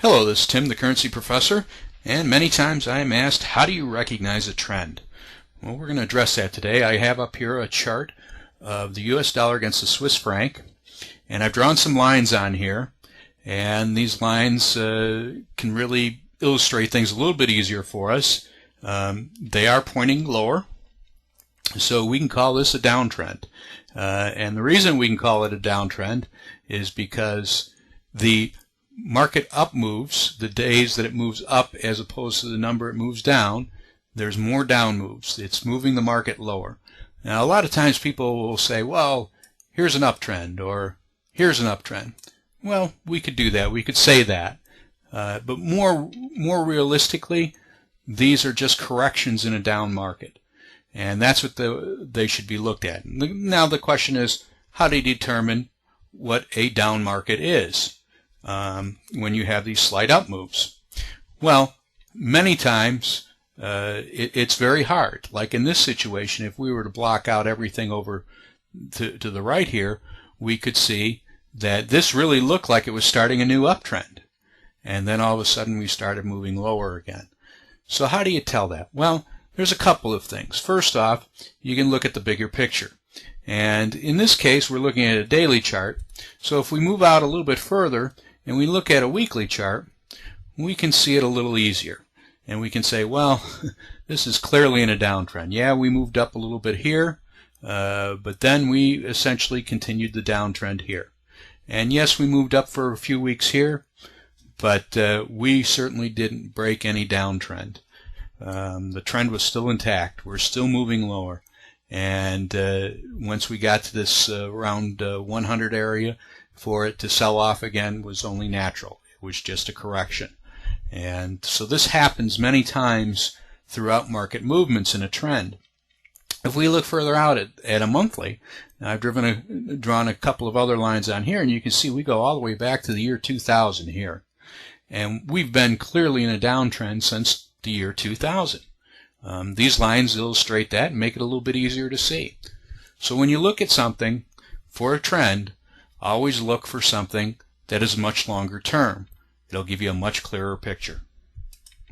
Hello, this is Tim, the Currency Professor, and many times I am asked, how do you recognize a trend? Well, we're going to address that today. I have up here a chart of the US dollar against the Swiss franc, and I've drawn some lines on here, and these lines can really illustrate things a little bit easier for us. They are pointing lower, so we can call this a downtrend. And the reason we can call it a downtrend is because the market up moves, the days that it moves up as opposed to the number it moves down, there's more down moves. It's moving the market lower. Now, a lot of times people will say, well, here's an uptrend, or here's an uptrend. Well, we could do that. We could say that. But more realistically, these are just corrections in a down market. And that's what they should be looked at. Now the question is, how do you determine what a down market is when you have these slight up moves? Well, many times it's very hard. Like in this situation, if we were to block out everything over to the right here, we could see that this really looked like it was starting a new uptrend. And then all of a sudden we started moving lower again. So how do you tell that? Well, there's a couple of things. First off, you can look at the bigger picture. And in this case, we're looking at a daily chart. So if we move out a little bit further and we look at a weekly chart, we can see it a little easier. And we can say, well, this is clearly in a downtrend. Yeah, we moved up a little bit here, but then we essentially continued the downtrend here. And yes, we moved up for a few weeks here, but we certainly didn't break any downtrend. The trend was still intact. We're still moving lower. And once we got to this around 100 area, for it to sell off again was only natural. It was just a correction. And so this happens many times throughout market movements in a trend. If we look further out at a monthly, I've drawn a couple of other lines on here, and you can see we go all the way back to the year 2000 here. And we've been clearly in a downtrend since the year 2000. These lines illustrate that and make it a little bit easier to see. So when you look at something for a trend, always look for something that is much longer term. It'll give you a much clearer picture.